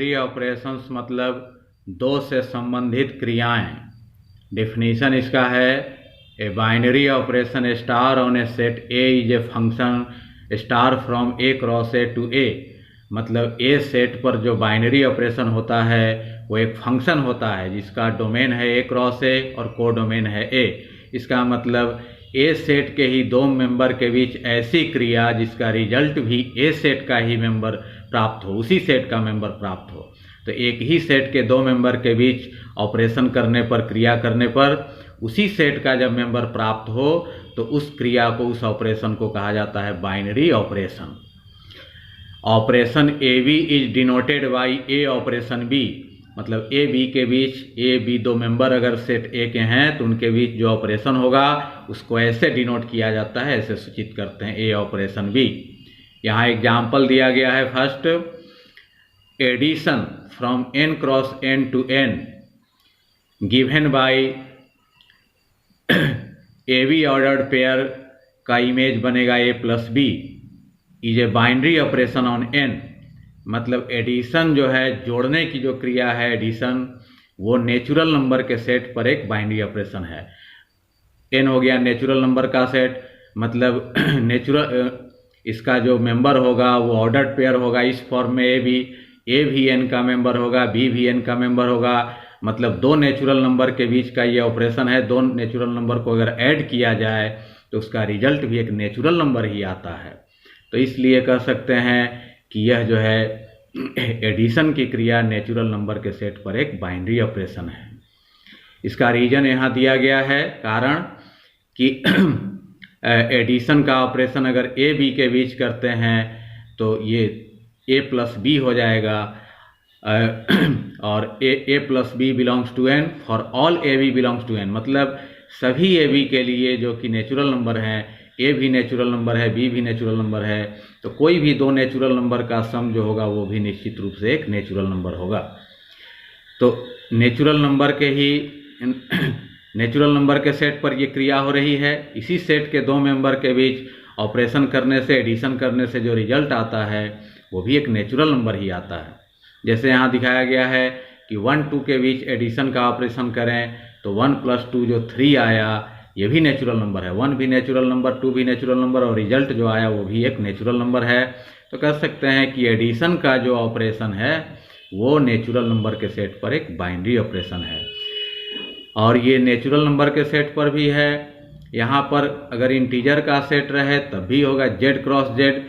Binary operations मतलब दो से संबंधित क्रियाएं। डेफिनेशन इसका है, a binary operation star on a set A is a function star from A cross A to A. मतलब ए सेट पर जो बाइनरी ऑपरेशन होता है वो एक फंक्शन होता है जिसका डोमेन है ए क्रॉस ए और कोडोमेन है ए। इसका मतलब ए सेट के ही दो मेंबर के बीच ऐसी क्रिया जिसका रिजल्ट भी ए सेट का ही मेंबर प्राप्त हो, उसी सेट का मेंबर प्राप्त हो। तो एक ही सेट के दो मेंबर के बीच ऑपरेशन करने पर, क्रिया करने पर उसी सेट का जब मेंबर प्राप्त हो तो उस क्रिया को, उस ऑपरेशन को कहा जाता है binary operation. Operation A B is denoted by A operation B. मतलब ए बी के बीच, ए बी दो मेंबर अगर सेट ए के हैं तो उनके बीच जो ऑपरेशन होगा उसको ऐसे डिनोट किया जाता है, ऐसे सूचित करते हैं, ए ऑपरेशन बी। यहाँ एग्जाम्पल दिया गया है first, addition from N cross N to N given by a b ordered pair का इमेज बनेगा a plus b is a binary operation on N. मतलब एडिशन जो है, जोड़ने की जो क्रिया है एडिशन, वो नेचुरल नंबर के सेट पर एक बाइनरी ऑपरेशन है। एन हो गया नेचुरल नंबर का सेट, मतलब इसका जो मेंबर होगा वो ऑर्डर्ड पेयर होगा इस फॉर्म में, ए भी एन का मेंबर होगा, बी भी एन का मेंबर होगा। मतलब दो नेचुरल नंबर के बीच का ये ऑपरेशन है। दो नेचुरल नंबर को अगर ऐड किया जाए तो उसका रिजल्ट भी एक नेचुरल नंबर ही आता है। तो इसलिए कह सकते हैं कि यह जो है एडिशन की क्रिया नेचुरल नंबर के सेट पर एक बाइनरी ऑपरेशन है। इसका रीजन यहाँ दिया गया है, कारण कि एडिशन का ऑपरेशन अगर ए बी के बीच करते हैं तो ये ए प्लस बी हो जाएगा, और a plus b belongs to N for all A b belongs to N. मतलब सभी ए बी के लिए जो कि नेचुरल नंबर हैं, ए भी नेचुरल नंबर है, बी भी नेचुरल नंबर है, तो कोई भी दो नेचुरल नंबर का सम जो होगा वो भी निश्चित रूप से एक नेचुरल नंबर होगा। तो नेचुरल नंबर के ही नेचुरल नंबर के सेट पर ये क्रिया हो रही है। इसी सेट के दो मेंबर के बीच ऑपरेशन करने से, एडिशन करने से जो रिजल्ट आता है वो भी एक नेचुरल नंबर ही आता है। जैसे यहाँ दिखाया गया है कि 1 2 के बीच एडिशन का ऑपरेशन करें तो 1 + 2 जो 3 आया, ये भी नेचुरल नंबर है। 1 भी नेचुरल नंबर, 2 भी नेचुरल नंबर, और रिजल्ट जो आया वो भी एक नेचुरल नंबर है। तो कह सकते हैं कि एडिशन का जो ऑपरेशन है वो नेचुरल नंबर के सेट पर एक बाइनरी ऑपरेशन है। और ये नेचुरल नंबर के सेट पर भी है। यहाँ पर अगर इंटीजर का सेट रहे तब भी होगा, Z cross Z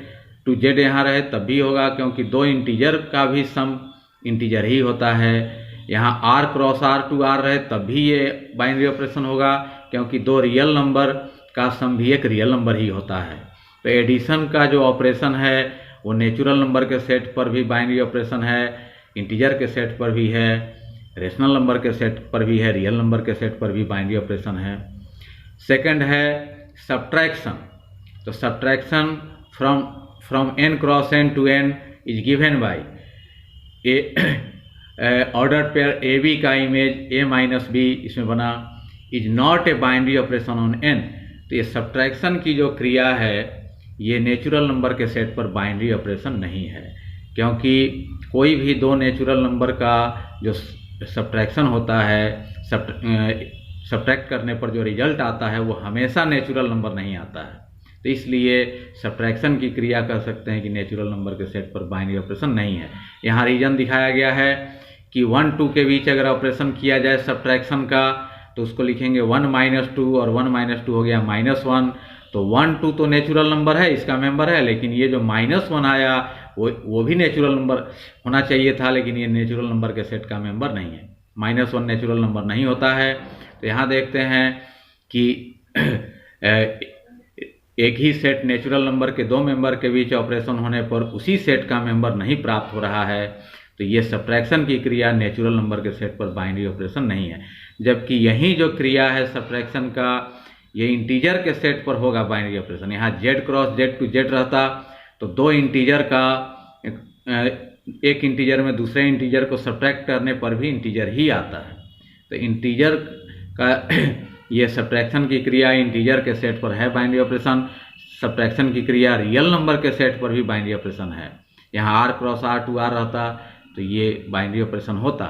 to Z यहाँ रहे तब भी होगा, क्योंकि दो इंटीजर का भी सम इंटीजर ही होता है। यहाँ R cross R to R रहे तब भी ये बाइनरी ऑपरेशन होगा, क्योंकि दो रियल नंबर का सम भी एक रियल नंबर ही होता है। तो एडिशन का जो ऑपरेशन है वो नेचुरल नंबर के सेट पर भी बाइनरी ऑपरेशन है, इंटीजर के सेट पर भी है, रेशनल नंबर के सेट पर भी है, रियल नंबर के सेट पर भी बाइनरी ऑपरेशन है। सेकंड है सब्ट्रैक्शन। तो subtraction from N cross N to N is given by ordered pair A B का इमेज ए माइनस बी इसमें बना, is not a binary operation on N. तो ये सब्ट्रैक्शन की जो क्रिया है ये नेचुरल नंबर के सेट पर बाइनरी ऑपरेशन नहीं है, क्योंकि कोई भी दो नेचुरल नंबर का जो सब्ट्रैक्शन होता है, सब्ट्रैक्ट करने पर जो रिजल्ट आता है वो हमेशा नेचुरल नंबर नहीं आता है। तो इसलिए सब्ट्रैक्शन की क्रिया कर सकते हैं कि नेचुरल नंबर के सेट पर बाइनरी ऑपरेशन नहीं है। यहाँ रीजन दिखाया गया है कि 1 2 के बीच अगर ऑपरेशन किया जाए सब्ट्रैक्शन का तो उसको लिखेंगे 1 - 2, और 1 - 2 हो गया -1। तो 1 2 तो नेचुरल नंबर है, इसका मेंबर है, लेकिन ये जो -1 आया वो भी नेचुरल नंबर होना चाहिए था, लेकिन ये नेचुरल नंबर के सेट का मेंबर नहीं है। -1 नेचुरल नंबर नहीं होता है। तो यहाँ देखते हैं कि एक ही सेट नेचुरल नंबर के दो मेंबर के बीच ऑपरेशन होने पर उसी सेट का मेंबर नहीं प्राप्त हो रहा है। तो ये सब्ट्रैक्शन की क्रिया नेचुरल नंबर के सेट पर बाइनरी ऑपरेशन नहीं है। जबकि यही जो क्रिया है सब्ट्रैक्शन का, ये इंटीजर के सेट पर होगा बाइनरी ऑपरेशन। यहाँ Z cross Z to Z रहता तो दो इंटीजर का, एक इंटीजर में दूसरे इंटीजर को सब्ट्रैक्ट करने पर भी इंटीजर ही आता है। तो इंटीजर का ये सब्ट्रैक्शन की क्रिया इंटीजर के सेट पर है बाइनरी ऑपरेशन। सब्ट्रैक्शन की क्रिया रियल नंबर के सेट पर भी बाइनरी ऑपरेशन है। यहाँ R cross R to R रहता तो ये बाइनरी ऑपरेशन होता,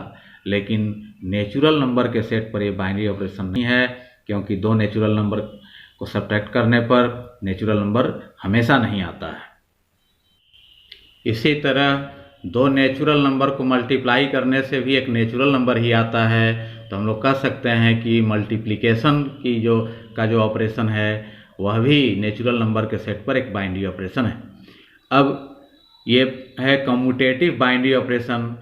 लेकिन नेचुरल नंबर के सेट पर ये बाइनरी ऑपरेशन नहीं है, क्योंकि दो नेचुरल नंबर को सब्ट्रैक्ट करने पर नेचुरल नंबर हमेशा नहीं आता है। इसी तरह दो नेचुरल नंबर को मल्टीप्लाई करने से भी एक नेचुरल नंबर ही आता है, तो हम लोग कह सकते हैं कि मल्टीप्लिकेशन की जो ऑपरेशन है वह भी नेचुरल नंबर के सेट पर एक बाइनरी ऑपरेशन है। अब ये है कम्यूटेटिव बाइनरी ऑपरेशन।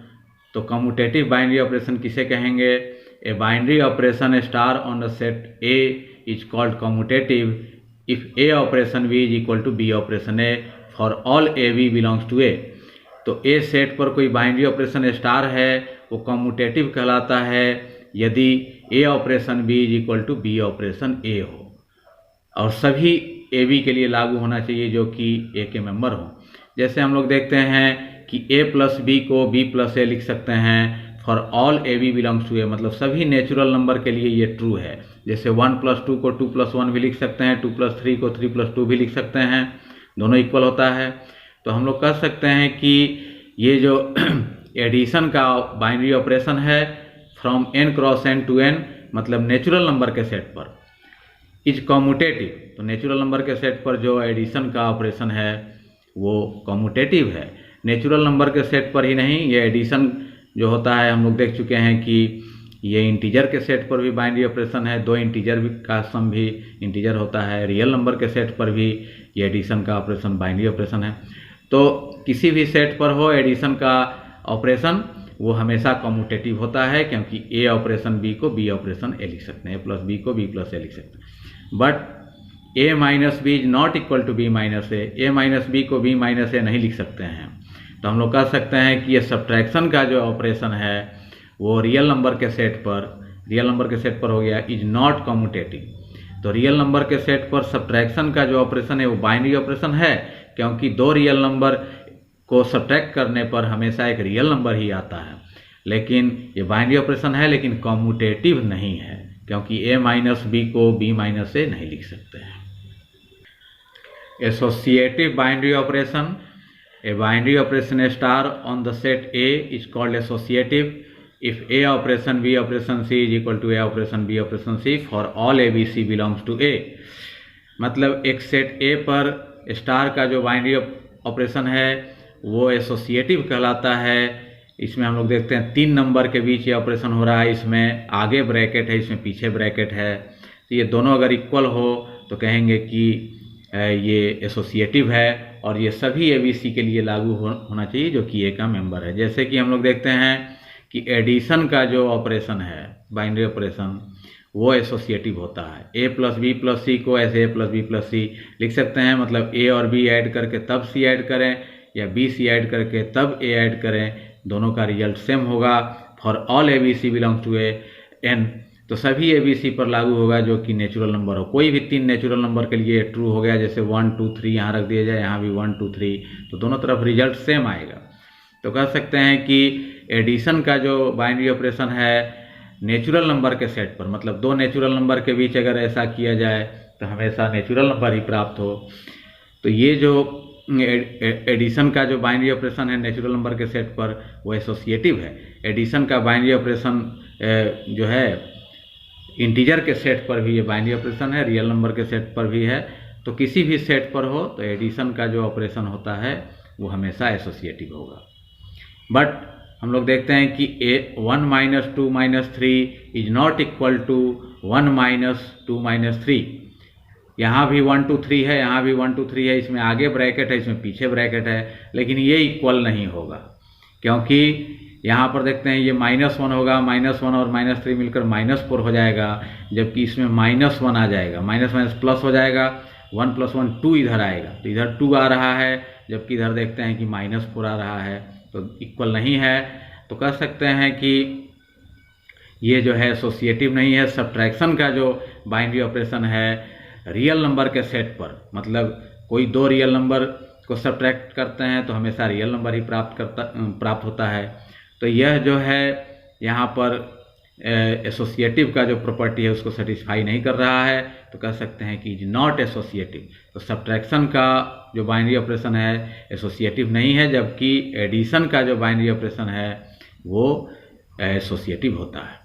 तो कम्यूटेटिव बाइनरी ऑपरेशन किसे कहेंगे? A binary operation star on the set A is called commutative if a operation b is equal to b operation a for all A b belongs to A. तो a set पर कोई binary operation star है वो commutative कहलाता है यदि a operation b is equal to b operation a हो, और सभी ए बी के लिए लागू होना चाहिए जो कि ए के मेंबर हो। जैसे हम लोग देखते हैं कि ए प्लस बी को बी प्लस ए लिख सकते हैं for all A b belongs to A, मतलब सभी नेचुरल नंबर के लिए ये ट्रू है। जैसे 1 + 2 को 2 + 1 भी लिख सकते हैं, 2 + 3 को 3 + 2 भी लिख सकते हैं, दोनों इक्वल होता है। तो हम लोग कह सकते हैं कि ये जो एडिशन का बाइनरी ऑपरेशन है from n cross n to n, मतलब नेचुरल नंबर के सेट पर, इज कम्यूटेटिव। तो नेचुरल नंबर के सेट पर जो एडिशन का ऑपरेशन है वो कम्यूटेटिव है, नेचुरल नंबर के सेट पर ही नहीं। ये एडिशन जो होता है हम लोग देख चुके हैं कि ये इंटीजर के सेट पर भी बाइनरी ऑपरेशन है, दो इंटीजर का सम भी इंटीजर होता है। रियल नंबर के सेट पर भी ये एडिशन का ऑपरेशन बाइनरी ऑपरेशन है। तो किसी भी सेट पर हो एडिशन का ऑपरेशन वो हमेशा कम्यूटेटिव होता है, क्योंकि ए ऑपरेशन बी को बी ऑपरेशन ए लिख सकते हैं, ए प्लस बी को बी प्लस ए लिख सकते हैं। But A minus B is not equal to B minus A minus B को बी माइनस ए नहीं लिख सकते हैं। तो हम लोग कह सकते हैं कि ये सब्ट्रैक्शन का जो ऑपरेशन है वो रियल नंबर के सेट पर हो गया, इज नॉट कम्यूटेटिव। तो रियल नंबर के सेट पर सब्ट्रैक्शन का जो ऑपरेशन है वो बाइनरी ऑपरेशन है, क्योंकि दो रियल नंबर को सब्ट्रैक्ट करने पर हमेशा एक रियल नंबर ही आता है। लेकिन ये बाइनरी ऑपरेशन है लेकिन कम्यूटेटिव नहीं है, क्योंकि ए माइनस बी को बी माइनस ए नहीं लिख सकते हैं। Associative binary operation, a binary operation star on the set A is called associative if a operation b operation c is equal to a operation b operation c for all A B C belongs to A. मतलब एक set ए पर star का जो binary operation है वो associative कहलाता है। इसमें हम लोग देखते हैं 3 नंबर के बीच ये ऑपरेशन हो रहा है, इसमें आगे ब्रैकेट है, इसमें पीछे ब्रैकेट है। तो ये दोनों अगर इक्वल हो तो कहेंगे कि ये एसोसिएटिव है, और ये सभी एबीसी के लिए लागू होना चाहिए जो कि ए का मेंबर है। जैसे कि हम लोग देखते हैं कि एडिशन का जो ऑपरेशन है बाइनरी ऑपरेशन वो एसोसिएटिव होता है। ए प्लस बी प्लस सी को ऐसे ए प्लस बी प्लस सी लिख सकते हैं, मतलब ए और बी ऐड करके तब सी ऐड करें, या बी सी ऐड करके तब ए ऐड करें, दोनों का रिजल्ट सेम होगा। For all A B C belongs to A N, तो सभी ए बी सी पर लागू होगा जो कि नेचुरल नंबर हो। कोई भी 3 नेचुरल नंबर के लिए ट्रू हो गया, जैसे 1 2 3 यहाँ रख दिया जाए, यहाँ भी 1 2 3, तो दोनों तरफ रिजल्ट सेम आएगा। तो कह सकते हैं कि एडिशन का जो बाइनरी ऑपरेशन है नेचुरल नंबर के सेट पर, मतलब दो नेचुरल नंबर के बीच अगर ऐसा किया जाए तो हमेशा नेचुरल नंबर ही प्राप्त हो। तो ये जो एडिशन का जो बाइनरी ऑपरेशन है नेचुरल नंबर के सेट पर वो एसोसिएटिव है। एडिशन का बाइनरी ऑपरेशन जो है इंटीजर के सेट पर भी ये बाइनरी ऑपरेशन है, रियल नंबर के सेट पर भी है। तो किसी भी सेट पर हो तो एडिशन का जो ऑपरेशन होता है वो हमेशा एसोसिएटिव होगा। बट हम लोग देखते हैं कि 1 - 2 - 3 इज नॉट इक्वल टू 1 - 2 - 3। यहाँ भी 1 2 3 है, यहाँ भी 1 2 3 है, इसमें आगे ब्रैकेट है, इसमें पीछे ब्रैकेट है, लेकिन ये इक्वल नहीं होगा, क्योंकि यहाँ पर देखते हैं ये -1 होगा, -1 और -3 मिलकर -4 हो जाएगा, जबकि इसमें -1 आ जाएगा, माइनस प्लस हो जाएगा, 1 + 1 2 इधर आएगा, तो इधर 2 आ रहा है, जबकि इधर देखते हैं कि -4 आ रहा है, तो इक्वल नहीं है। तो कह सकते हैं कि ये जो है एसोसिएटिव नहीं है। सब्ट्रैक्शन का जो बाइनरी ऑपरेशन है रियल नंबर के सेट पर, मतलब कोई दो रियल नंबर को सब्ट्रैक्ट करते हैं तो हमेशा रियल नंबर ही प्राप्त होता है। तो यह जो है यहाँ पर एसोसिएटिव का जो प्रॉपर्टी है उसको सेटिस्फाई नहीं कर रहा है, तो कह सकते हैं कि इज नॉट एसोसिएटिव। तो सब्ट्रैक्शन का जो बाइनरी ऑपरेशन है एसोसिएटिव नहीं है, जबकि एडिशन का जो बाइनरी ऑपरेशन है वो एसोसिएटिव होता है।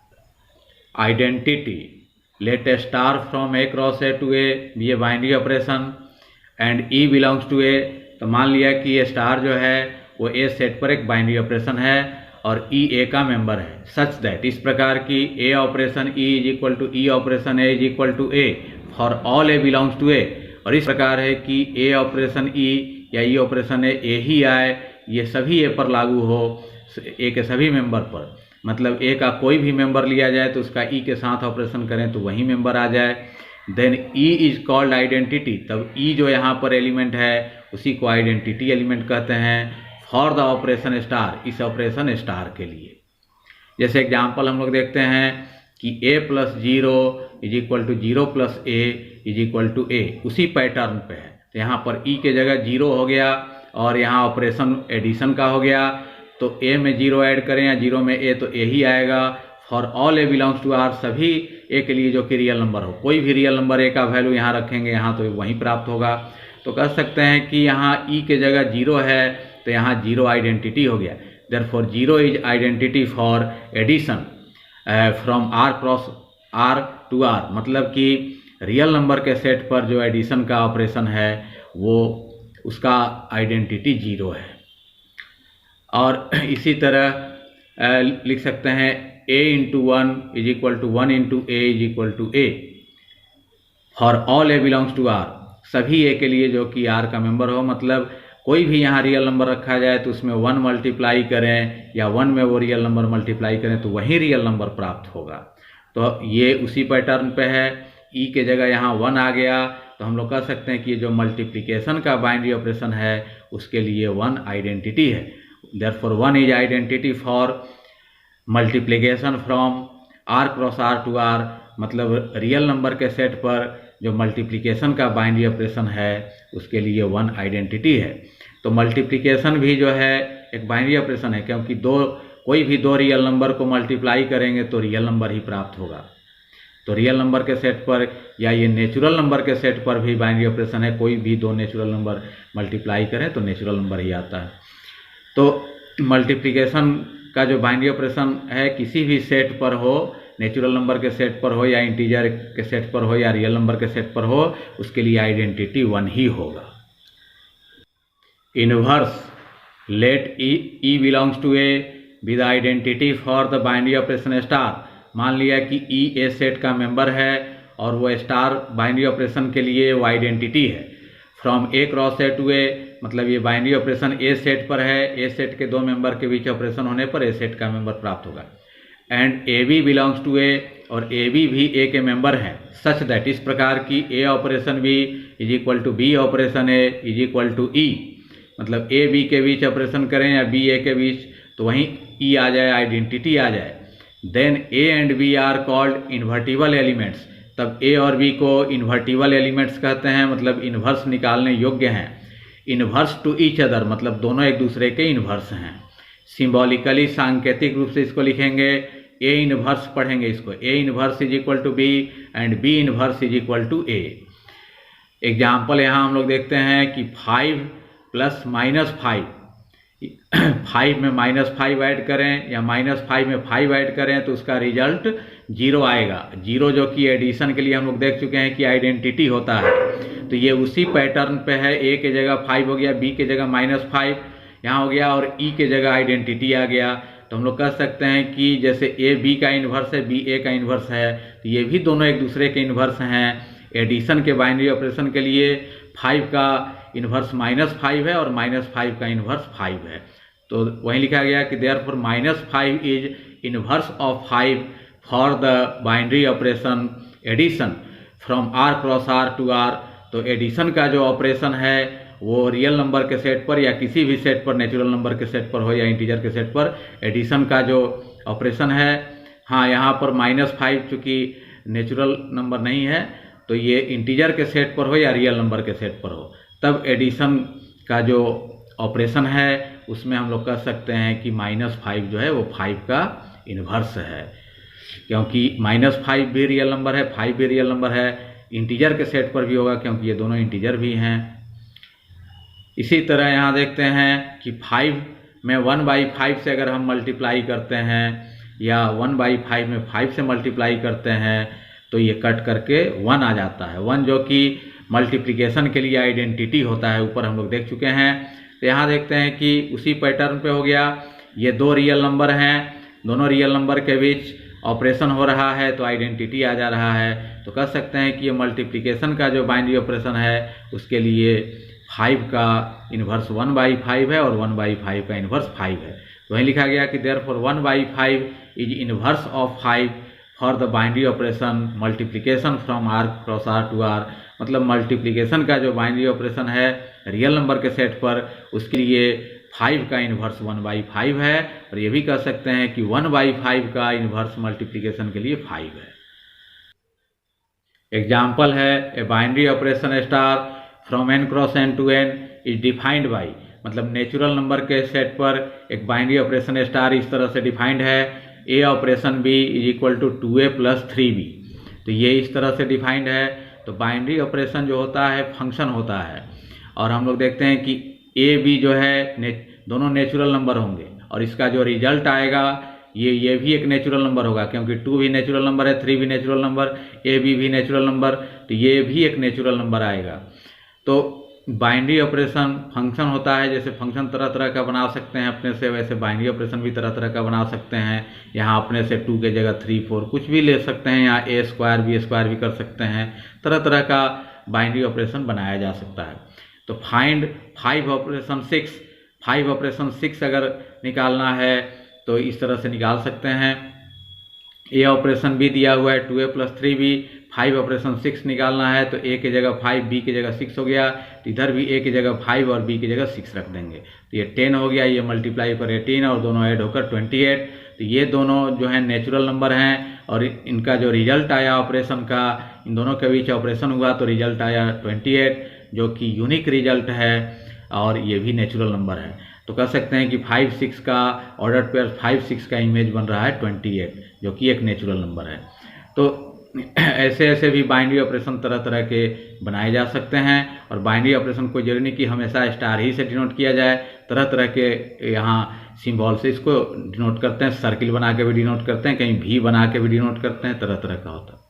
Identity, let a star from A cross A to A be a binary operation and e belongs to A. तो मान लिया कि ये स्टार जो है वो ए सेट पर एक बाइनरी ऑपरेशन है और ई ए का मेंबर है, सच दैट, इस प्रकार की a operation e is equal to e operation a is equal to A for all A belongs to A. और इस प्रकार है कि ए ऑपरेशन ई या ई ऑपरेशन ए ही आए, ये सभी ए पर लागू हो, ए के सभी मेंबर पर। मतलब ए का कोई भी मेंबर लिया जाए तो उसका ई के साथ ऑपरेशन करें तो वही मेंबर आ जाए। Then E is called identity, तब ई जो यहाँ पर एलिमेंट है उसी को आइडेंटिटी एलिमेंट कहते हैं फॉर द ऑपरेशन स्टार, इस ऑपरेशन स्टार के लिए। जैसे एग्जाम्पल हम लोग देखते हैं कि a plus 0 is equal to 0 plus a is equal to a, उसी पैटर्न पे है। तो यहाँ पर e के जगह 0 हो गया और यहाँ ऑपरेशन एडिशन का हो गया, तो a में 0 ऐड करें या 0 में a, तो a ही आएगा। For all A belongs to R, सभी a के लिए जो कि रियल नंबर हो, कोई भी रियल नंबर a का वैल्यू यहाँ रखेंगे यहाँ तो वहीं प्राप्त होगा। तो कह सकते हैं कि यहाँ e के जगह 0 है तो यहाँ 0 आइडेंटिटी हो गया। Therefore 0 is identity for addition from R cross R to R, मतलब कि रियल नंबर के सेट पर जो एडिशन का ऑपरेशन है वो उसका आइडेंटिटी 0 है। और इसी तरह लिख सकते हैं a into 1 is equal to 1 into A is equal to A for all A belongs to R, सभी ए के लिए जो कि आर का मेंबर हो। मतलब कोई भी यहाँ रियल नंबर रखा जाए तो उसमें 1 मल्टीप्लाई करें या 1 में वो रियल नंबर मल्टीप्लाई करें तो वही रियल नंबर प्राप्त होगा। तो ये उसी पैटर्न पे है, ई के जगह यहाँ 1 आ गया तो हम लोग कह सकते हैं कि ये जो मल्टीप्लिकेशन का बाइनरी ऑपरेशन है उसके लिए 1 आइडेंटिटी है। Therefore 1 is identity for multiplication from R cross R to R, मतलब रियल नंबर के सेट पर जो मल्टीप्लिकेशन का बाइनरी ऑपरेशन है उसके लिए 1 आइडेंटिटी है। तो मल्टीप्लिकेशन भी जो है एक बाइनरी ऑपरेशन है, क्योंकि कोई भी दो रियल नंबर को मल्टीप्लाई करेंगे तो रियल नंबर ही प्राप्त होगा। तो रियल नंबर के सेट पर या ये नेचुरल नंबर के सेट पर भी बाइनरी ऑपरेशन है, कोई भी दो नेचुरल नंबर मल्टीप्लाई करें तो नेचुरल नंबर ही आता है। तो मल्टीप्लिकेशन का जो बाइनरी ऑपरेशन है किसी भी सेट पर हो, नेचुरल नंबर के सेट पर हो या इंटीजर के सेट पर हो या रियल नंबर के सेट पर हो, उसके लिए आइडेंटिटी 1 ही होगा। Inverse, let E belongs to A with identity for the binary operation star. मान लिया कि ई ए सेट का मेंबर है और वो स्टार बाइनरी ऑपरेशन के लिए वो आइडेंटिटी है। From A cross A to A, मतलब ये बाइनरी ऑपरेशन ए सेट पर है, ए सेट के दो मेंबर के बीच ऑपरेशन होने पर ए सेट का मेंबर प्राप्त होगा। And a b belongs to A, और ए बी भी ए के मेंबर हैं, सच दैट, इस प्रकार की a operation b is equal to b operation a is equal to e. मतलब ए बी के बीच ऑपरेशन करें या बी ए के बीच तो वहीं ई आ जाए, आइडेंटिटी आ जाए। Then A and B are called invertible elements, तब ए और बी को इन्वर्टिबल एलिमेंट्स कहते हैं, मतलब इन्वर्स निकालने योग्य हैं। इन्वर्स टू ईच अदर, मतलब दोनों एक दूसरे के इन्वर्स हैं। सिंबॉलिकली, सांकेतिक रूप से इसको लिखेंगे, ए इन्वर्स पढ़ेंगे इसको, a inverse is equal to b and b inverse is equal to a. Example यहाँ हम लोग देखते हैं कि 5 प्लस -5, 5 में -5 ऐड करें या -5 में 5 ऐड करें तो उसका रिजल्ट 0 आएगा। 0 जो कि एडिशन के लिए हम लोग देख चुके हैं कि आइडेंटिटी होता है, तो ये उसी पैटर्न पे है। ए के जगह 5 हो गया, बी के जगह -5 यहाँ हो गया और ई के जगह आइडेंटिटी आ गया। तो हम लोग कह सकते हैं कि जैसे ए बी का इन्वर्स है, बी ए का इन्वर्स है, तो ये भी दोनों एक दूसरे के इन्वर्स हैं। एडिशन के बाइनरी ऑपरेशन के लिए 5 का इन्वर्स -5 है और -5 का इन्वर्स 5 है, तो वहीं लिखा गया कि therefore -5 is inverse of 5 for the binary operation addition from R cross R to R. तो एडिशन का जो ऑपरेशन है वो रियल नंबर के सेट पर या किसी भी सेट पर, नेचुरल नंबर के सेट पर हो या इंटीजर के सेट पर, एडिशन का जो ऑपरेशन है, हाँ यहाँ पर -5 चूँकि नेचुरल नंबर नहीं है तो ये इंटीजर के सेट पर हो या रियल नंबर के सेट पर हो, तब एडिशन का जो ऑपरेशन है उसमें हम लोग कह सकते हैं कि -5 जो है वो 5 का इन्वर्स है। क्योंकि -5 भी रियल नंबर है, 5 भी रियल नंबर है, इंटीजर के सेट पर भी होगा क्योंकि ये दोनों इंटीजर भी हैं। इसी तरह यहाँ देखते हैं कि 5 में 1/5 से अगर हम मल्टीप्लाई करते हैं या 1/5 में 5 से मल्टीप्लाई करते हैं तो ये कट करके 1 आ जाता है। 1 जो कि मल्टीप्लिकेशन के लिए आइडेंटिटी होता है, ऊपर हम लोग देख चुके हैं। तो यहाँ देखते हैं कि उसी पैटर्न पे हो गया, ये दो रियल नंबर हैं, दोनों रियल नंबर के बीच ऑपरेशन हो रहा है तो आइडेंटिटी आ जा रहा है। तो कह सकते हैं कि ये मल्टीप्लिकेशन का जो बाइनरी ऑपरेशन है उसके लिए 5 का इन्वर्स 1/5 है और 1/5 का इन्वर्स 5 है। तो वहीं लिखा गया कि therefore 1/5 is inverse of 5 for the binary operation multiplication from R cross R to R। मतलब मल्टीप्लिकेशन का जो बाइनरी ऑपरेशन है रियल नंबर के सेट पर, उसके लिए 5 का इन्वर्स 1/5 है। और ये भी कह सकते हैं कि 1/5 का इन्वर्स मल्टीप्लिकेशन के लिए 5 है। एग्जाम्पल है a binary operation star from n cross n to n is defined by, मतलब नेचुरल नंबर के सेट पर एक बाइनरी ऑपरेशन स्टार इस तरह से डिफाइंड है, a operation b is equal to 2a plus 3b। तो ये इस तरह से डिफाइंड है। तो बाइनरी ऑपरेशन जो होता है फंक्शन होता है, और हम लोग देखते हैं कि a b जो है दोनों नेचुरल नंबर होंगे और इसका जो रिजल्ट आएगा ये भी एक नेचुरल नंबर होगा, क्योंकि 2 भी नेचुरल नंबर है, 3 भी नेचुरल नंबर, a b भी नेचुरल नंबर, तो ये भी एक नेचुरल नंबर आएगा। तो बाइनरी ऑपरेशन फंक्शन होता है, जैसे फंक्शन तरह तरह का बना सकते हैं अपने से, वैसे बाइनरी ऑपरेशन भी तरह तरह का बना सकते हैं। यहाँ अपने से 2 के जगह 3 4 कुछ भी ले सकते हैं, यहाँ a स्क्वायर b स्क्वायर भी कर सकते हैं, तरह तरह का बाइनरी ऑपरेशन बनाया जा सकता है। तो फाइंड 5 ऑपरेशन 6, 5 ऑपरेशन 6 अगर निकालना है तो इस तरह से निकाल सकते हैं। a ऑपरेशन b दिया हुआ है 2a प्लस 3b, 5 ऑपरेशन 6 निकालना है तो a की जगह 5 b की जगह 6 हो गया, तो इधर भी a की जगह 5 और b की जगह 6 रख देंगे तो ये 10 हो गया, ये मल्टीप्लाई पर 18 और दोनों ऐड होकर 28। तो ये दोनों जो है नेचुरल नंबर हैं और इनका जो रिजल्ट आया ऑपरेशन का, इन दोनों के बीच ऑपरेशन हुआ तो रिजल्ट आया 28 जो कि यूनिक रिजल्ट है और ये भी नेचुरल नंबर है। तो कह सकते हैं कि 5 6 का ऑर्डर पेयर 5 6 का इमेज बन रहा है 28 जो कि एक नेचुरल नंबर है। तो ऐसे ऐसे भी बाइनरी ऑपरेशन तरह तरह के बनाए जा सकते हैं, और बाइनरी ऑपरेशन कोई जरूरी नहीं कि हमेशा स्टार ही से डिनोट किया जाए, तरह तरह के यहाँ सिंबल से इसको डिनोट करते हैं, सर्किल बना के भी डिनोट करते हैं, कहीं भी बना के भी डिनोट करते हैं, तरह तरह का होता है।